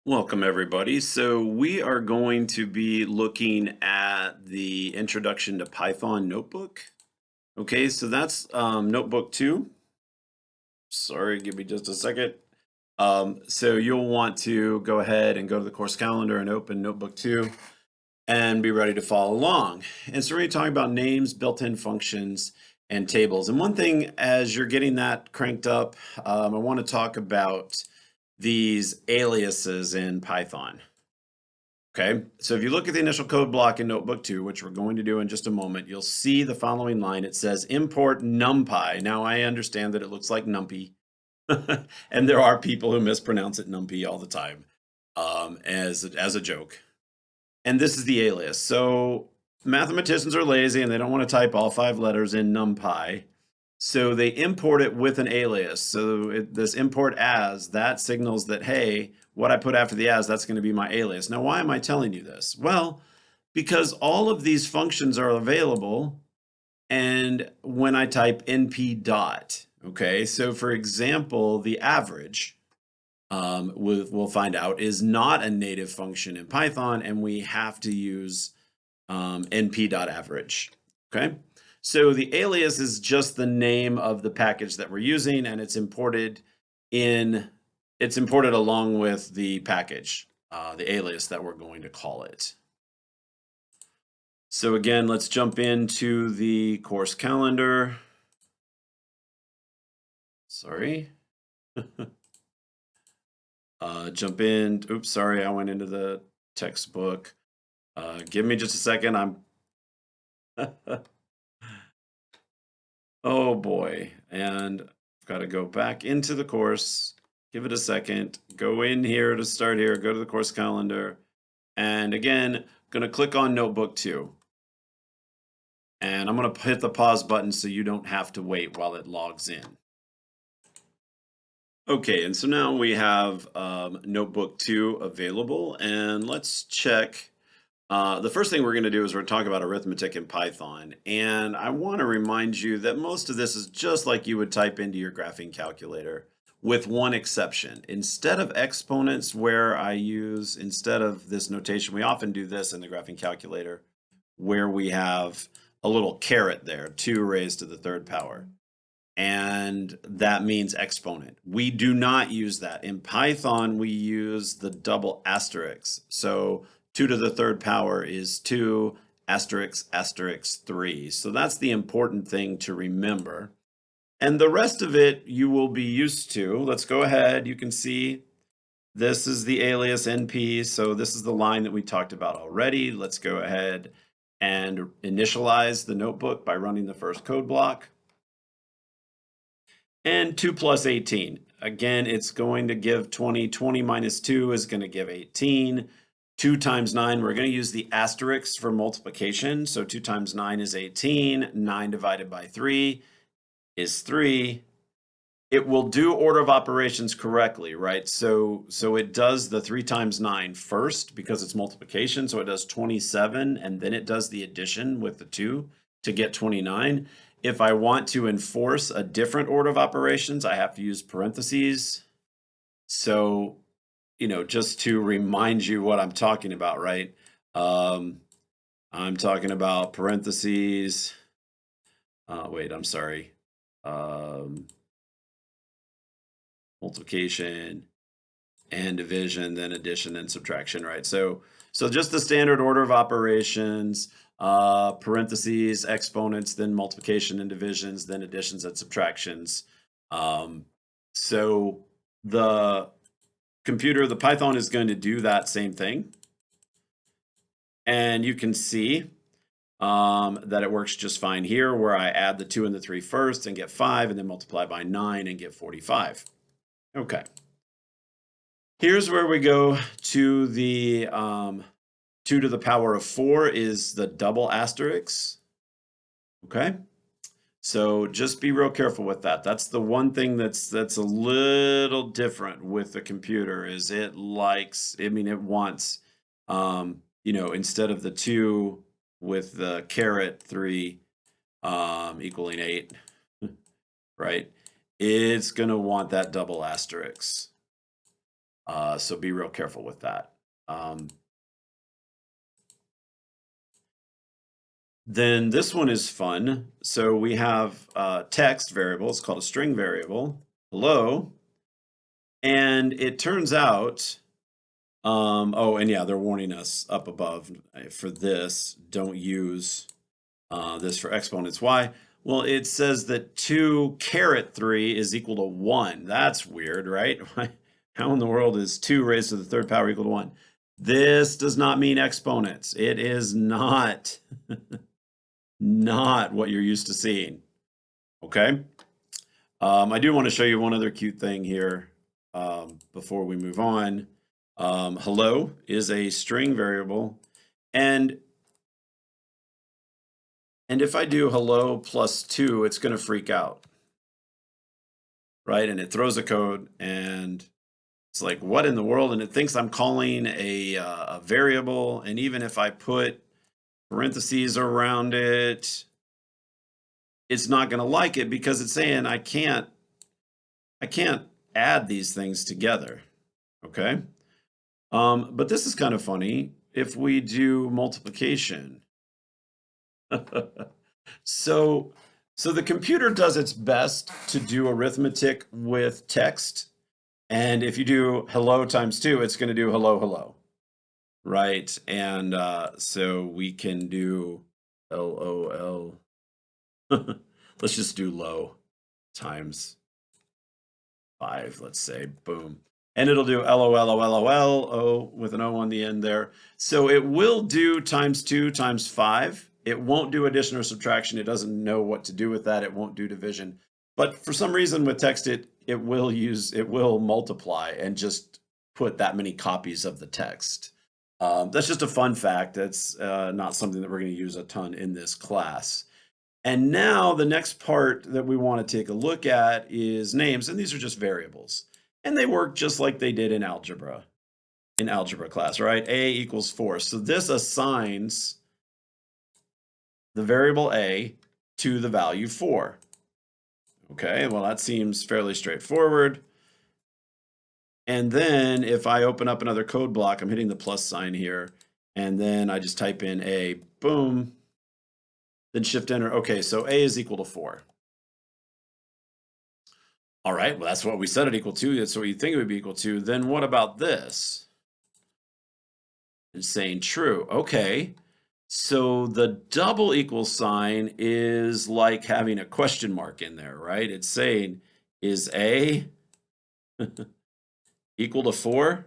Welcome, everybody. So, we are going to be looking at the Introduction to Python notebook. Okay, so that's notebook two. Sorry, give me just a second. So, you'll want to go ahead and go to the course calendar and open notebook two and be ready to follow along. And so, we're going to talk about names, built in functions, and tables. And one thing, as you're getting that cranked up, I want to talk about these aliases in Python. Okay, so if you look at the initial code block in Notebook 2, which we're going to do in just a moment, you'll see the following line. It says import NumPy. Now, I understand that it looks like NumPy, and there are people who mispronounce it NumPy all the time as a joke. And this is the alias. So mathematicians are lazy and they don't want to type all 5 letters in NumPy. So they import it with an alias. So this import as, that signals that, hey, what I put after the as, that's going to be my alias. Now, why am I telling you this? Well, because all of these functions are available, and when I type np dot, okay, so for example, the average, we'll find out, is not a native function in Python, and we have to use np.average, okay? So the alias is just the name of the package that we're using, and it's imported along with the package, the alias that we're going to call it. So again, let's jump into the course calendar. Sorry. Jump in. Oops, sorry, I went into the textbook. Give me just a second. Oh boy. And I've got to go back into the course. Give it a second. Go in here to start here. Go to the course calendar. And again, going to click on Notebook 2. And I'm going to hit the pause button so you don't have to wait while it logs in. Okay, and so now we have Notebook 2 available. And let's check. The first thing we're going to do is we're going to talk about arithmetic in Python. And I want to remind you that most of this is just like you would type into your graphing calculator, with one exception. Instead of exponents, where I use, instead of this notation, we often do this in the graphing calculator, where we have a little caret there, 2 raised to the third power. And that means exponent. We do not use that. In Python, we use the double asterisk. So 2 to the third power is 2 asterisk asterisk 3. So that's the important thing to remember. And the rest of it you will be used to. Let's go ahead. You can see this is the alias NP. So this is the line that we talked about already. Let's go ahead and initialize the notebook by running the first code block. And 2 plus 18. Again, it's going to give 20. 20 minus 2 is going to give 18. 2 times 9, we're going to use the asterisk for multiplication. So 2 times 9 is 18. 9 divided by 3 is 3. It will do order of operations correctly, right? So it does the 3 times 9 first because it's multiplication. So it does 27, and then it does the addition with the 2 to get 29. If I want to enforce a different order of operations, I have to use parentheses. So, just to remind you what I'm talking about, right? I'm talking about parentheses. Wait, I'm sorry. Multiplication and division, then addition and subtraction, right? So just the standard order of operations, parentheses, exponents, then multiplication and divisions, then additions and subtractions. So the Python is going to do that same thing. And you can see that it works just fine here, where I add the 2 and the 3 first and get 5, and then multiply by 9 and get 45. Okay. Here's where we go to the 2 to the power of 4 is the double asterisk. Okay, so just be real careful with that. That's the one thing that's a little different with the computer, is it wants, instead of the 2 with the caret 3 equaling 8, right? It's going to want that double asterisk. So be real careful with that. Then this one is fun. So we have a text variable. It's called a string variable. Hello. And it turns out, oh, and yeah, they're warning us up above for this. Don't use this for exponents. Why? Well, it says that 2 caret 3 is equal to 1. That's weird, right? How in the world is 2 raised to the third power equal to 1? This does not mean exponents. It is not, not what you're used to seeing. Okay? I do want to show you one other cute thing here before we move on. Hello is a string variable. And if I do hello plus 2, it's going to freak out, right? And it throws a code, and it's like, what in the world? And it thinks I'm calling a variable. And even if I put parentheses around it, it's not going to like it because it's saying I can't add these things together, okay? But this is kind of funny. If we do multiplication, so the computer does its best to do arithmetic with text. And if you do hello times 2, it's going to do hello, hello, right? And so we can do LOL. Let's just do low times 5, let's say, boom. And it'll do LOL with an O on the end there. So it will do times 2 times 5. It won't do addition or subtraction. It doesn't know what to do with that. It won't do division. But for some reason with text, it will multiply and just put that many copies of the text. That's just a fun fact. That's not something that we're going to use a ton in this class. And now the next part that we want to take a look at is names, and these are just variables. And they work just like they did in algebra class, right? A equals 4. So this assigns the variable a to the value 4. Okay, well, that seems fairly straightforward. And then if I open up another code block, I'm hitting the plus sign here, and then I just type in a, boom, then shift enter. Okay, so a is equal to 4. All right, well, that's what we set it equal to. That's what you think it would be equal to. Then what about this? It's saying true. Okay, so the double equal sign is like having a question mark in there, right? It's saying, is A equal to 4?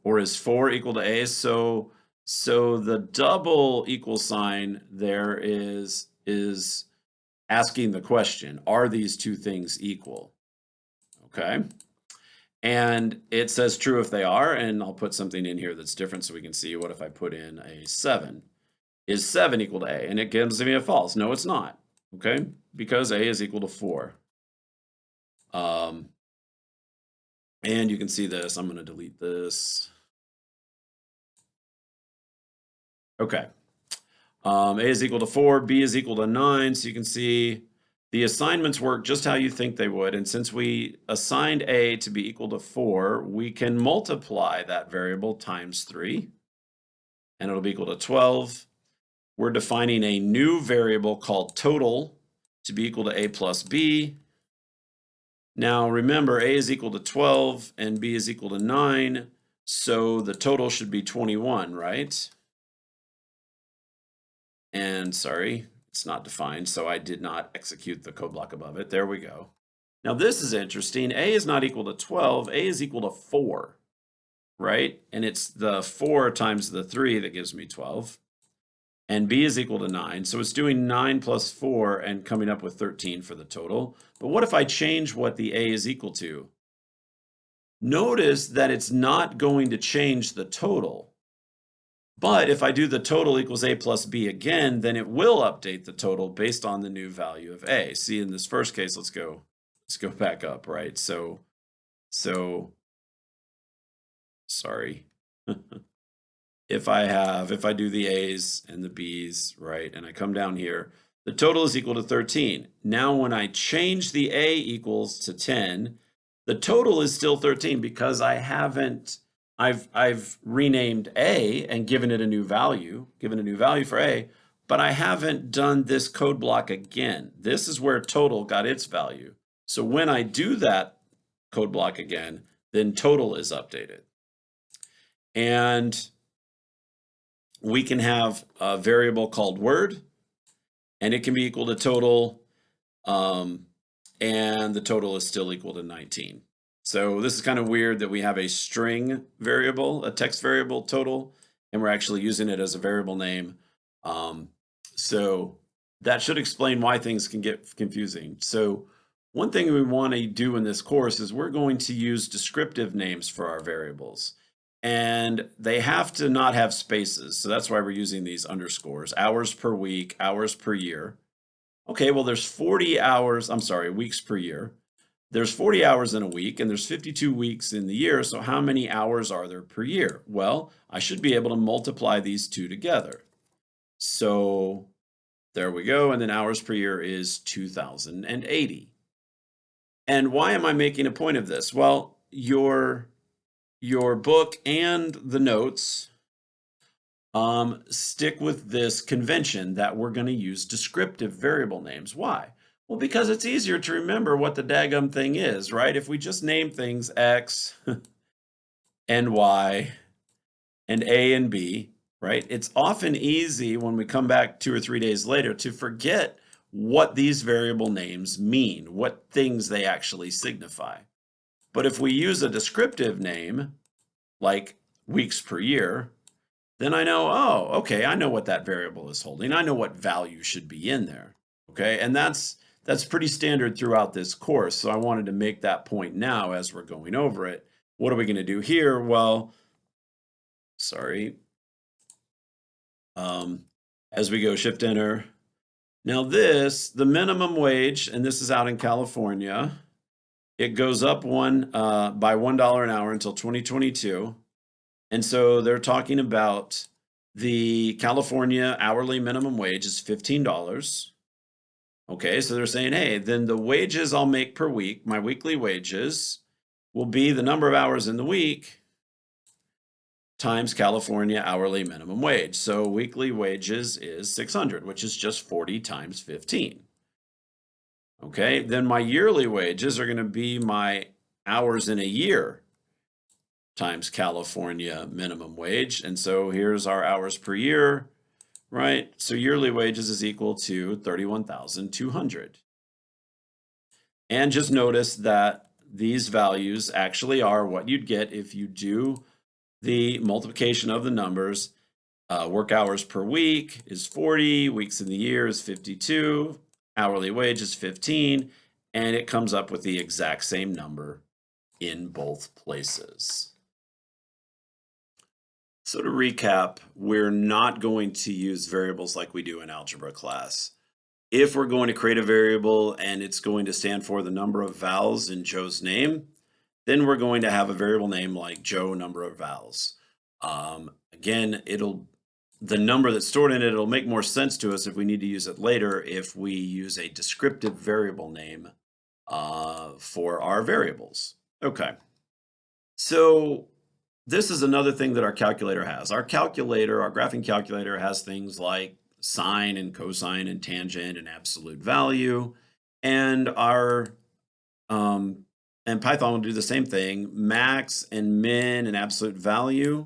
Or is 4 equal to A? So the double equal sign there is asking the question, are these two things equal? Okay. And it says true if they are, and I'll put something in here that's different so we can see. What if I put in a 7? Is 7 equal to A? And it gives me a false. No, it's not. Okay, because A is equal to 4. And you can see this. I'm going to delete this. Okay. A is equal to 4, B is equal to 9. So you can see the assignments work just how you think they would. And since we assigned A to be equal to 4, we can multiply that variable times 3. And it'll be equal to 12. We're defining a new variable called total to be equal to A plus B. Now remember, A is equal to 12 and B is equal to 9. So the total should be 21, right? And sorry, it's not defined, so I did not execute the code block above it. There we go. Now this is interesting. A is not equal to 12. A is equal to 4, right? And it's the 4 times the 3 that gives me 12. And B is equal to 9. So it's doing 9 plus 4 and coming up with 13 for the total. But what if I change what the A is equal to? Notice that it's not going to change the total. But if I do the total equals A plus B again, then it will update the total based on the new value of A. See, in this first case, let's go back up, right? So sorry. If I do the A's and the B's, right, and I come down here, the total is equal to 13. Now, when I change the A equals to 10, The total is still 13 because I've renamed A and given it a new value, for A, but I haven't done this code block again. This is where total got its value. So when I do that code block again, then total is updated. And we can have a variable called word, and it can be equal to total, and the total is still equal to 19. So this is kind of weird that we have a string variable, a text variable total, and we're actually using it as a variable name. So that should explain why things can get confusing. So one thing we want to do in this course is we're going to use descriptive names for our variables. And they have to not have spaces. So that's why we're using these underscores, hours per week, hours per year. Okay, well, there's 40 hours, weeks per year. There's 40 hours in a week, and there's 52 weeks in the year. So how many hours are there per year? Well, I should be able to multiply these two together. So there we go. And then hours per year is 2,080. And why am I making a point of this? Well, your book and the notes stick with this convention that we're going to use descriptive variable names. Why? Well, because it's easier to remember what the daggum thing is, right? If we just name things X and Y and A and B, right? It's often easy when we come back 2 or 3 days later to forget what these variable names mean, what things they actually signify. But if we use a descriptive name, like weeks per year, then I know, oh, okay, I know what that variable is holding. I know what value should be in there, okay? And that's pretty standard throughout this course, so I wanted to make that point now as we're going over it. What are we gonna do here? Well, as we go Shift-Enter. Now this, the minimum wage, and this is out in California, it goes up by $1 an hour until 2022. And so they're talking about the California hourly minimum wage is $15. Okay, so they're saying, hey, then the wages I'll make per week, my weekly wages, will be the number of hours in the week times California hourly minimum wage. So weekly wages is 600, which is just 40 times 15. Okay, then my yearly wages are going to be my hours in a year times California minimum wage. And so here's our hours per year, right? So yearly wages is equal to 31,200. And just notice that these values actually are what you'd get if you do the multiplication of the numbers. Work hours per week is 40, weeks in the year is 52, hourly wage is 15, and it comes up with the exact same number in both places. So to recap, we're not going to use variables like we do in algebra class. If we're going to create a variable and it's going to stand for the number of vowels in Joe's name, then we're going to have a variable name like Joe number of vowels. Again, the number that's stored in it, it'll make more sense to us if we need to use it later if we use a descriptive variable name for our variables. Okay, so this is another thing that our calculator has. Our graphing calculator has things like sine and cosine and tangent and absolute value. And and Python will do the same thing. Max and min and absolute value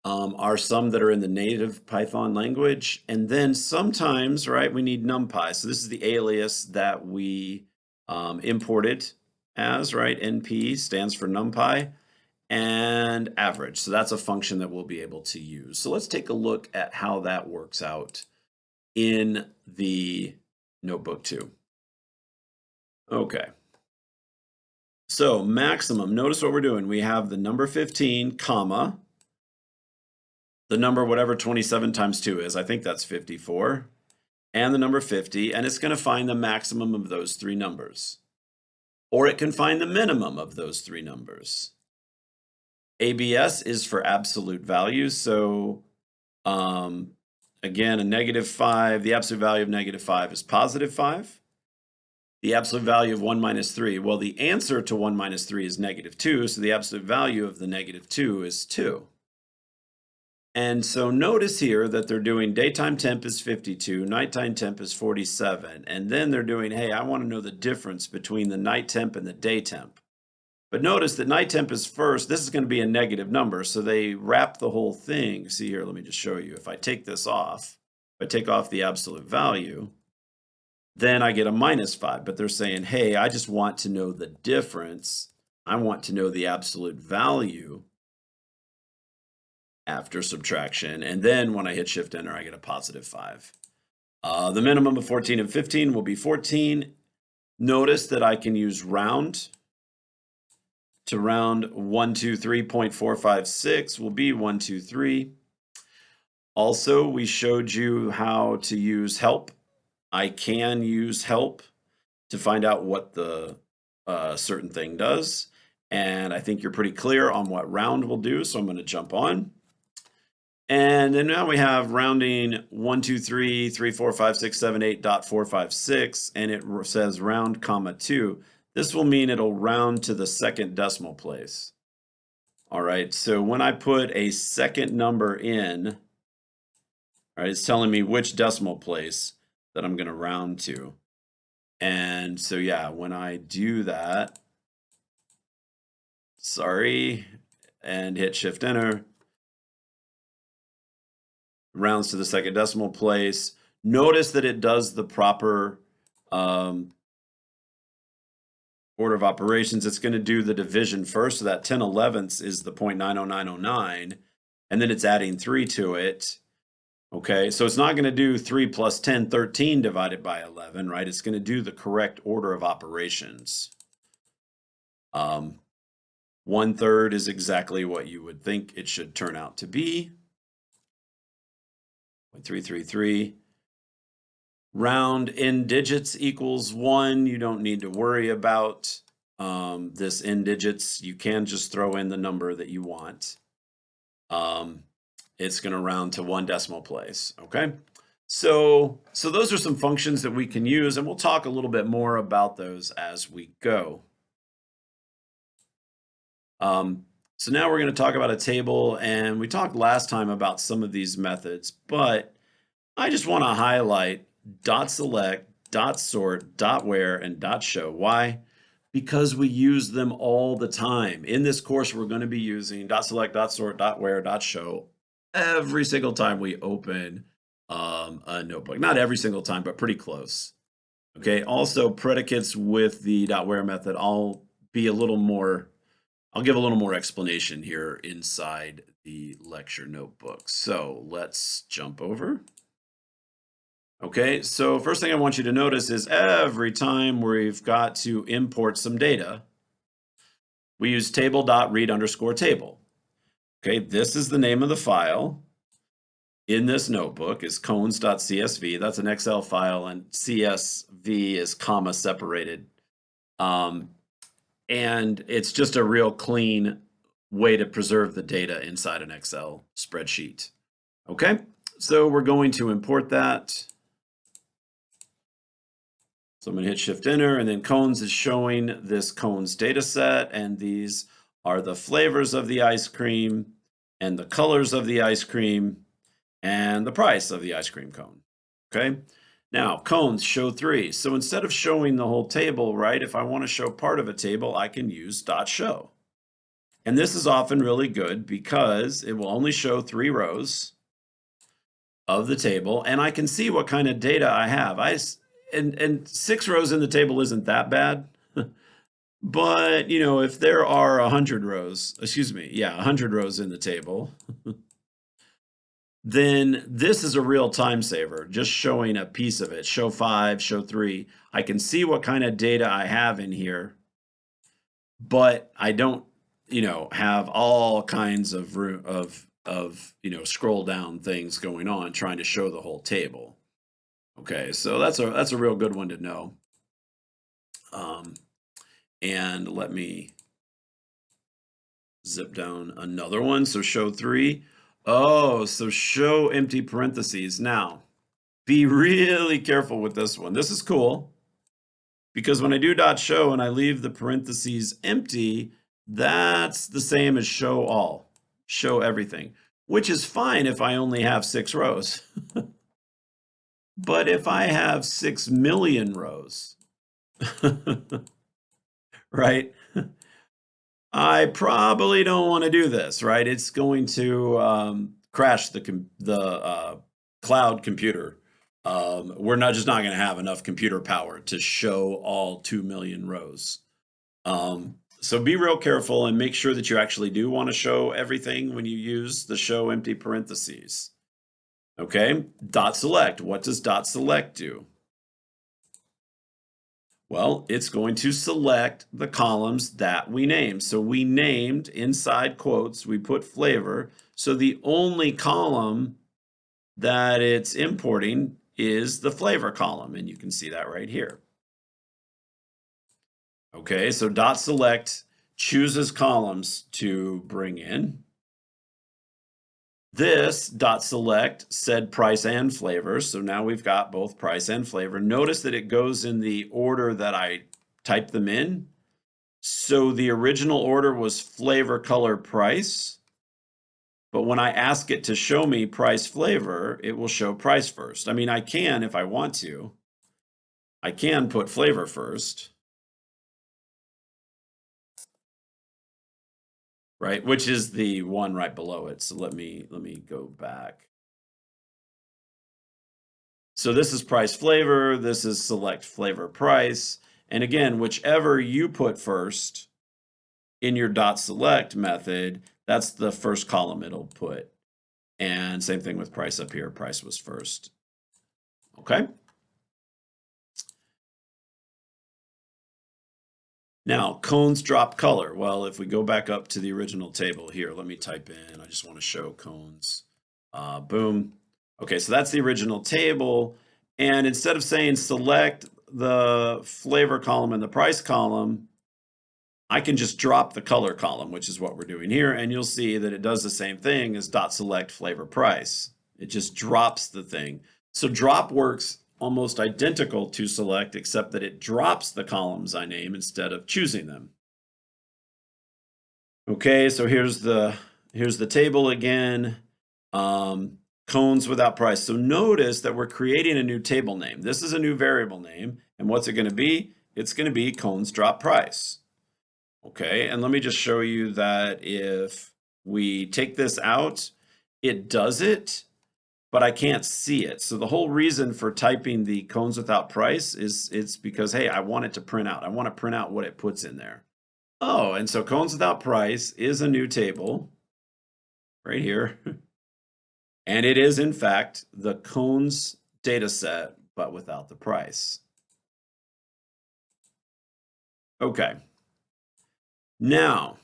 are some that are in the native Python language. And then sometimes, right, we need NumPy. So this is the alias that we imported as, right? NP stands for NumPy. And average. So that's a function that we'll be able to use. So let's take a look at how that works out in the notebook 2. Okay. So maximum, notice what we're doing. We have the number 15, comma, the number whatever 27 times 2 is. I think that's 54. And the number 50. And it's going to find the maximum of those 3 numbers. Or it can find the minimum of those 3 numbers. ABS is for absolute values. So again, a -5, the absolute value of -5 is +5. the absolute value of 1 minus 3. Well, the answer to 1 minus 3 is -2, so the absolute value of the -2 is 2. And so notice here that they're doing daytime temp is 52, nighttime temp is 47, and then they're doing, hey, I want to know the difference between the night temp and the day temp. But notice that night temp is first. This is going to be a negative number, so they wrap the whole thing. See here, let me just show you. If I take this off, if I take off the absolute value, then I get a -5. But they're saying, hey, I just want to know the difference. I want to know the absolute value after subtraction. And then when I hit Shift Enter, I get a +5. The minimum of 14 and 15 will be 14. Notice that I can use round to round 123.456 will be 123. Also, we showed you how to use help. I can use help to find out what the certain thing does. And I think you're pretty clear on what round will do. So I'm going to jump on. And then now we have rounding 1, 2, 3, 3, 4, 5, 6, 7, 8.456, and it says round, comma 2. This will mean it'll round to the second decimal place. All right, so when I put a second number in, all right, it's telling me which decimal place that I'm going to round to. And so, yeah, when I do that, sorry, and hit Shift Enter, rounds to the second decimal place. Notice that it does the proper order of operations. It's going to do the division first, so that 10/11ths is the 0.90909, and then it's adding 3 to it. Okay, so it's not going to do 3 plus 10, 13 divided by 11, right? It's going to do the correct order of operations. 1/3 is exactly what you would think it should turn out to be. 0.333. Round in digits equals 1. You don't need to worry about this in digits. You can just throw in the number that you want. It's going to round to 1 decimal place. Okay. So those are some functions that we can use, and we'll talk a little bit more about those as we go. So now we're going to talk about a table, and we talked last time about some of these methods, but I just want to highlight .select, .sort, .where, and .show. Why? Because we use them all the time. In this course, we're going to be using .select, .sort, .where, .show every single time we open a notebook. Not every single time, but pretty close. Okay, also predicates with the .where method, I'll give a little more explanation here inside the lecture notebook. So let's jump over. Okay, so first thing I want you to notice is every time we've got to import some data, we use table.read_table. Okay, this is the name of the file in this notebook is cones.csv. That's an Excel file, and CSV is comma separated. And it's just a real clean way to preserve the data inside an Excel spreadsheet. Okay, so we're going to import that. So I'm going to hit Shift Enter, and then cones is showing this cones data set, and these are the flavors of the ice cream and the colors of the ice cream and the price of the ice cream cone. Okay, now cones show 3. So instead of showing the whole table, right, if I want to show part of a table, I can use .show. And this is often really good because it will only show 3 rows of the table, and I can see what kind of data I have. And 6 rows in the table isn't that bad. But, you know, if there are 100 rows, 100 rows in the table, then this is a real time saver, just showing a piece of it. Show 5, show 3. I can see what kind of data I have in here, but I don't, have all kinds of scroll down things going on trying to show the whole table. Okay, so that's a real good one to know. And let me zip down another one. So show 3. Oh, so show empty parentheses. Now, be really careful with this one. This is cool. because when I do dot show and I leave the parentheses empty, that's the same as show all, show everything, which is fine if I only have 6 rows. But if I have 6 million rows, right? I probably don't want to do this, right? It's going to crash the cloud computer. We're just not going to have enough computer power to show all 2 million rows. So be real careful and make sure that you actually do want to show everything when you use the show empty parentheses. Okay, dot select. What does dot select do? Well, it's going to select the columns that we named. So we named inside quotes, we put flavor. So the only column that it's importing is the flavor column, and you can see that right here. Okay, so dot select chooses columns to bring in. This dot select said price and flavor, so now we've got both price and flavor. Notice that it goes in the order that I typed them in. So the original order was flavor, color, price. But when I ask it to show me price, flavor, it will show price first. I mean, I can, if I want to, I can put flavor first. Right, which is the one right below it. So let me go back. So this is price flavor, this is select flavor price. And again, whichever you put first in your dot select method, that's the first column it'll put. And same thing with price up here, price was first. Okay. Now, cones drop color. Well, if we go back up to the original table here, let me type in, I just want to show cones. Boom. Okay, so that's the original table. And instead of saying select the flavor column and the price column, I can just drop the color column, which is what we're doing here. And you'll see that it does the same thing as dot select flavor price. It just drops the thing. So drop works almost identical to select, except that it drops the columns I name instead of choosing them. Okay, so here's the table again. Cones without price. So notice that we're creating a new table name. This is a new variable name. And what's it going to be? It's going to be cones drop price. Okay, and let me just show you that if we take this out, it does it, but I can't see it. So the whole reason for typing the cones without price is it's because, hey, I want it to print out. I want to print out what it puts in there. Oh, and so cones without price is a new table right here. And it is, in fact, the cones data set, but without the price. Okay. Now,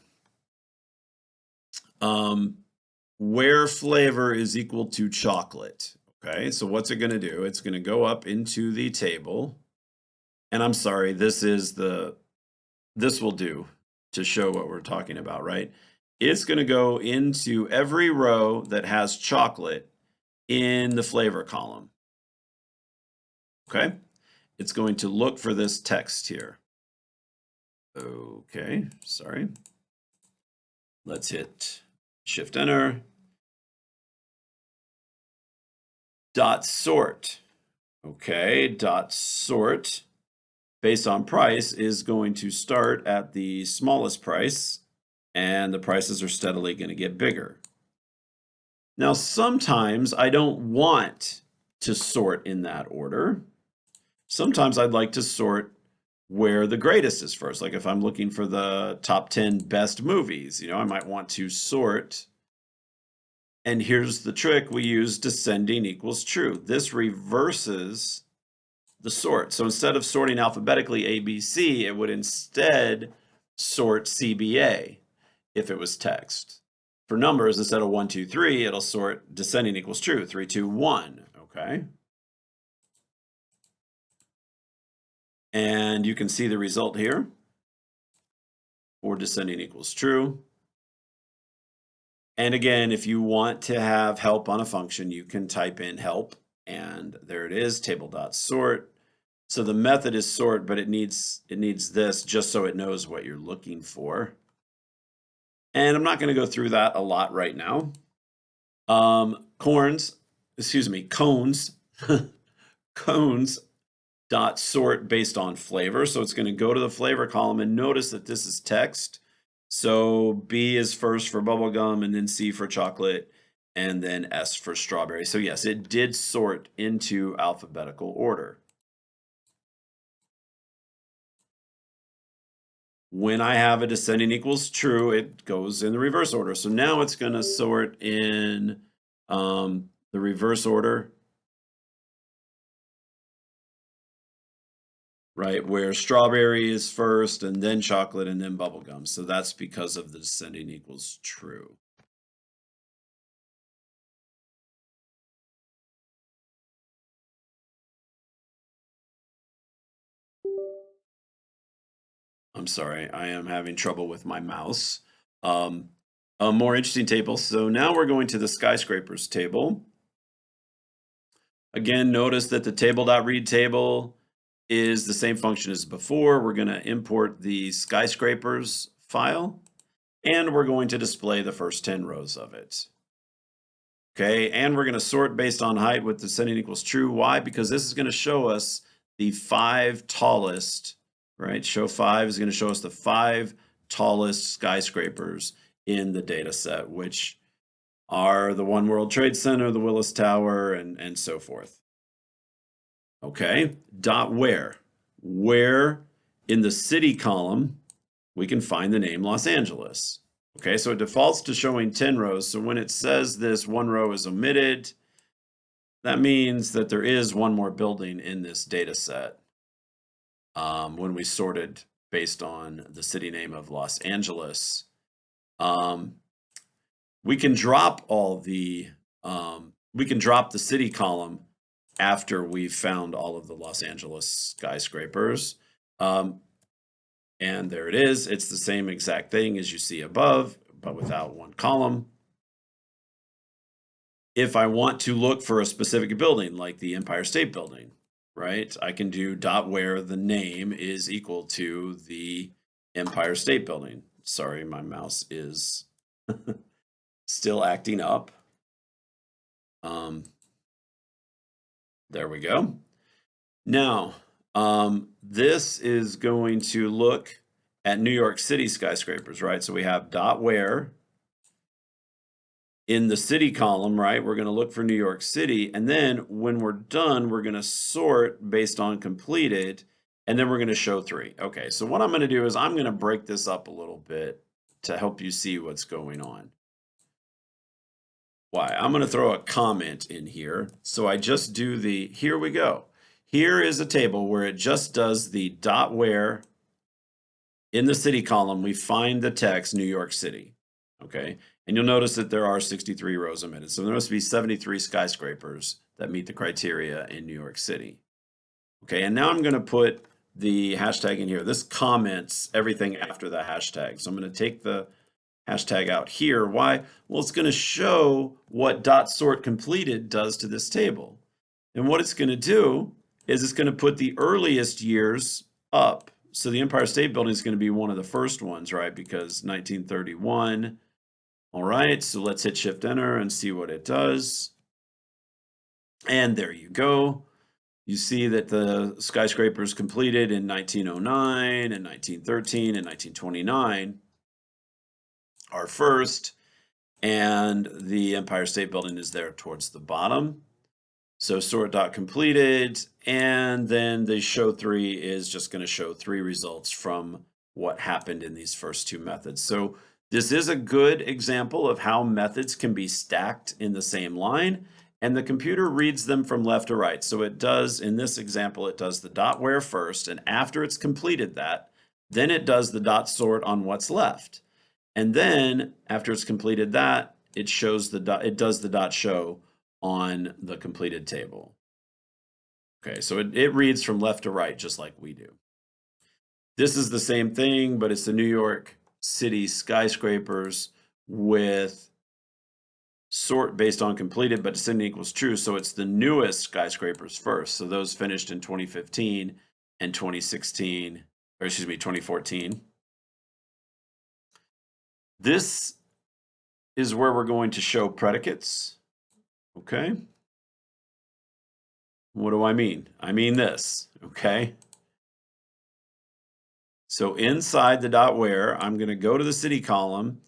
where flavor is equal to chocolate. Okay, so what's it going to do? It's going to go up into the table. And I'm sorry, this will do to show what we're talking about, right? It's going to go into every row that has chocolate in the flavor column. Okay, it's going to look for this text here. Okay, sorry. Let's hit Shift Enter. Dot sort. Okay, dot sort based on price is going to start at the smallest price, and the prices are steadily going to get bigger. Now, sometimes I don't want to sort in that order. Sometimes I'd like to sort where the greatest is first. Like if I'm looking for the top 10 best movies, I might want to sort. And here's the trick, we use descending equals true. This reverses the sort. So instead of sorting alphabetically A, B, C, it would instead sort CBA if it was text. For numbers, instead of 1, 2, 3, it'll sort descending equals true, 3, 2, 1, okay? And you can see the result here for descending equals true. And again, if you want to have help on a function, you can type in help, and there it is, table.sort. So the method is sort, but it needs this just so it knows what you're looking for. And I'm not going to go through that a lot right now. Cones, cones dot sort based on flavor. So it's going to go to the flavor column, and notice that this is text. So B is first for bubblegum, and then C for chocolate, and then S for strawberry. So yes, it did sort into alphabetical order. When I have a descending equals true, it goes in the reverse order. So now it's going to sort in the reverse order, right? Where strawberry is first, and then chocolate, and then bubblegum. So that's because of the descending equals true. I'm sorry, I am having trouble with my mouse. A more interesting table. So now we're going to the skyscrapers table. Again, notice that the table.read table is the same function as before. We're going to import the skyscrapers file, and we're going to display the first 10 rows of it. Okay, and we're going to sort based on height with descending equals true. Why? Because this is going to show us the 5 tallest, right? Show 5 is going to show us the 5 tallest skyscrapers in the data set, which are the One World Trade Center, the Willis Tower, and so forth. Okay, dot where? Where in the city column we can find the name Los Angeles. Okay, so it defaults to showing 10 rows. So when it says this one row is omitted, that means that there is one more building in this data set when we sorted based on the city name of Los Angeles. We can drop all the, we can drop the city column after we've found all of the Los Angeles skyscrapers. And there it is. It's the same exact thing as you see above, but without one column. If I want to look for a specific building, like the Empire State Building, right, I can do dot where the name is equal to the Empire State Building. Sorry, my mouse is still acting up. There we go. Now, this is going to look at New York City skyscrapers, right? So we have dot where in the city column, right? We're going to look for New York City. And then when we're done, we're going to sort based on completed, and then we're going to show 3. Okay, so what I'm going to do is I'm going to break this up a little bit to help you see what's going on. Why? I'm going to throw a comment in here. So I just do the, here we go. Here is a table where it just does the dot where in the city column, we find the text New York City. Okay, and you'll notice that there are 63 rows omitted. So there must be 73 skyscrapers that meet the criteria in New York City. Okay, and now I'm going to put the hashtag in here. This comments everything after the hashtag. So I'm going to take the hashtag out here. Why? Well, it's going to show what dot sort completed does to this table. And what it's going to do is it's going to put the earliest years up. So the Empire State Building is going to be one of the first ones, right? Because 1931. All right, so let's hit Shift Enter and see what it does. And there you go. You see that the skyscrapers completed in 1909 and 1913 and 1929 are first, and the Empire State Building is there towards the bottom. So sort dot completed, and then the show 3 is just going to show 3 results from what happened in these first 2 methods. So this is a good example of how methods can be stacked in the same line, and the computer reads them from left to right. So it does, in this example, it does the dot where first, and after it's completed that, then it does the dot sort on what's left. And then after it's completed that, it shows the dot, it does the dot show on the completed table. Okay, so it reads from left to right just like we do. This is the same thing, but it's the New York City skyscrapers with sort based on completed, but descending equals true. So it's the newest skyscrapers first. So those finished in 2015 and 2016, or excuse me, 2014. This is where we're going to show predicates. Okay. What do I mean? I mean this, okay? So inside the dot where, I'm going to go to the city column,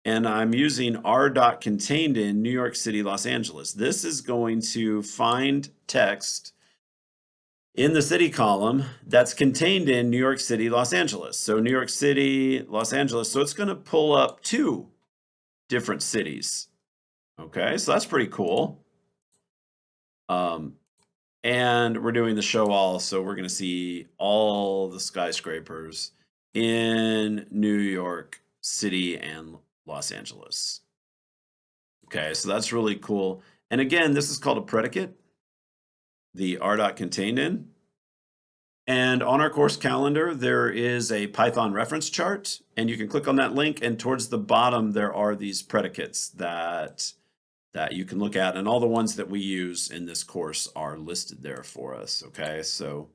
and I'm using r dot contained in New York City, Los Angeles. This is going to find text in the city column that's contained in New York City, Los Angeles. So New York City, Los Angeles. So it's going to pull up 2 different cities. Okay, so that's pretty cool. And we're doing the show all, so we're going to see all the skyscrapers in New York City and Los Angeles. Okay, so that's really cool. And again, this is called a predicate, the r dot contained in. And on our course calendar, there is a Python reference chart, and you can click on that link, and towards the bottom, there are these predicates that you can look at, and all the ones that we use in this course are listed there for us, okay? So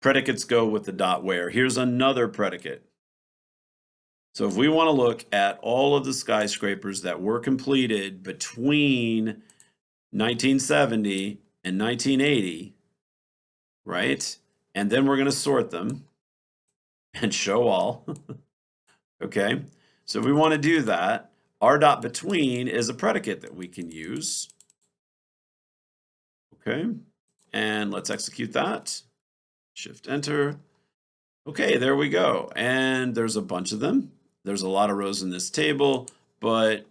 predicates go with the dot where. Here's another predicate. So if we want to look at all of the skyscrapers that were completed between 1970 and 1980, right? And then we're going to sort them and show all, okay? So if we want to do that, r dot between is a predicate that we can use. Okay, and let's execute that. Shift enter. Okay, there we go. And there's a bunch of them. There's a lot of rows in this table, but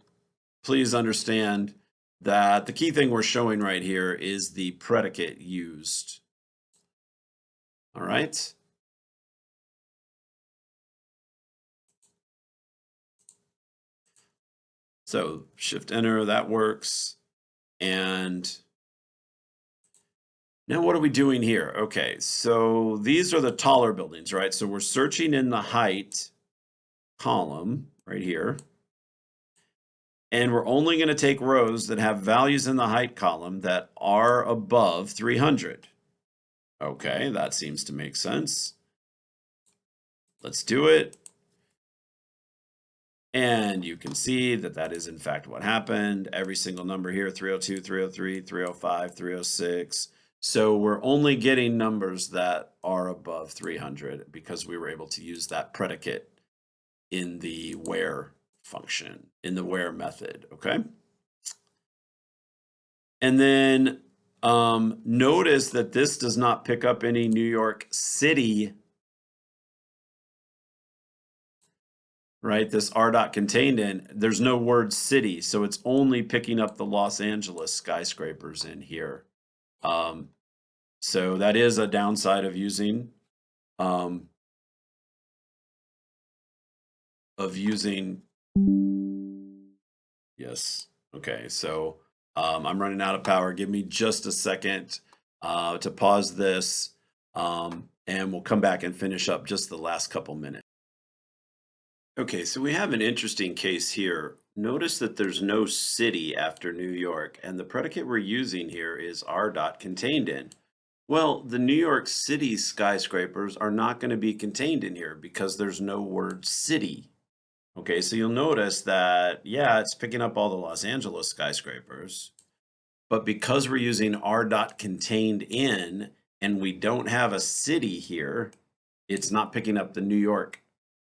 please understand that the key thing we're showing right here is the predicate used. All right. So shift enter, that works. And now what are we doing here? Okay, so these are the taller buildings, right? So we're searching in the height column right here. And we're only going to take rows that have values in the height column that are above 300. Okay, that seems to make sense. Let's do it. And you can see that that is in fact what happened. Every single number here, 302, 303, 305, 306. So we're only getting numbers that are above 300 because we were able to use that predicate in the where function, in the where method, okay? And then notice that this does not pick up any New York City, right? This r dot contained in, there's no word city, so it's only picking up the Los Angeles skyscrapers in here. So that is a downside of using yes. Okay, so I'm running out of power. Give me just a second to pause this, and we'll come back and finish up just the last couple minutes. Okay, so we have an interesting case here. Notice that there's no city after New York, and the predicate we're using here is r dot contained in. Well, the New York City skyscrapers are not going to be contained in here because there's no word city. Okay, so you'll notice that, yeah, it's picking up all the Los Angeles skyscrapers, but because we're using r dot contained in and we don't have a city here, it's not picking up the New York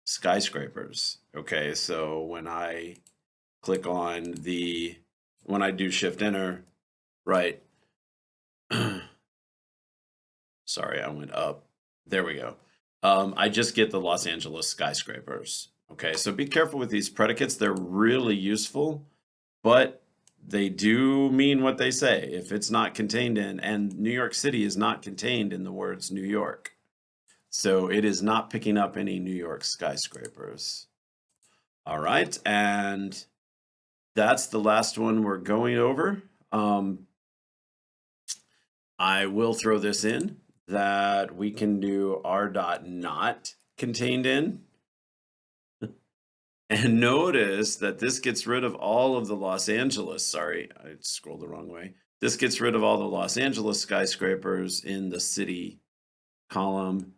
skyscrapers. Okay, so when I click on when I do shift enter, right? Sorry, I went up. There we go. I just get the Los Angeles skyscrapers. Okay, so be careful with these predicates. They're really useful, but they do mean what they say. If it's not contained in, and New York City is not contained in the words New York. So it is not picking up any New York skyscrapers. All right, and that's the last one we're going over. I will throw this in that we can do r dot not contained in. And notice that this gets rid of all of the Los Angeles, sorry, I scrolled the wrong way. This gets rid of all the Los Angeles skyscrapers in the city column.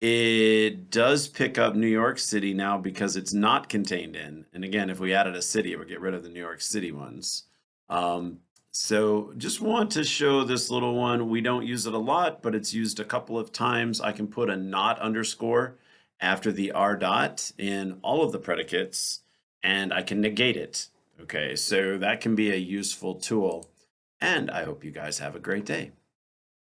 It does pick up New York City now because it's not contained in. And again, if we added a city, it would get rid of the New York City ones. Um, so just want to show this little one. We don't use it a lot, but it's used a couple of times. I can put a not underscore after the R dot in all of the predicates, and I can negate it. Okay, so that can be a useful tool. And I hope you guys have a great day.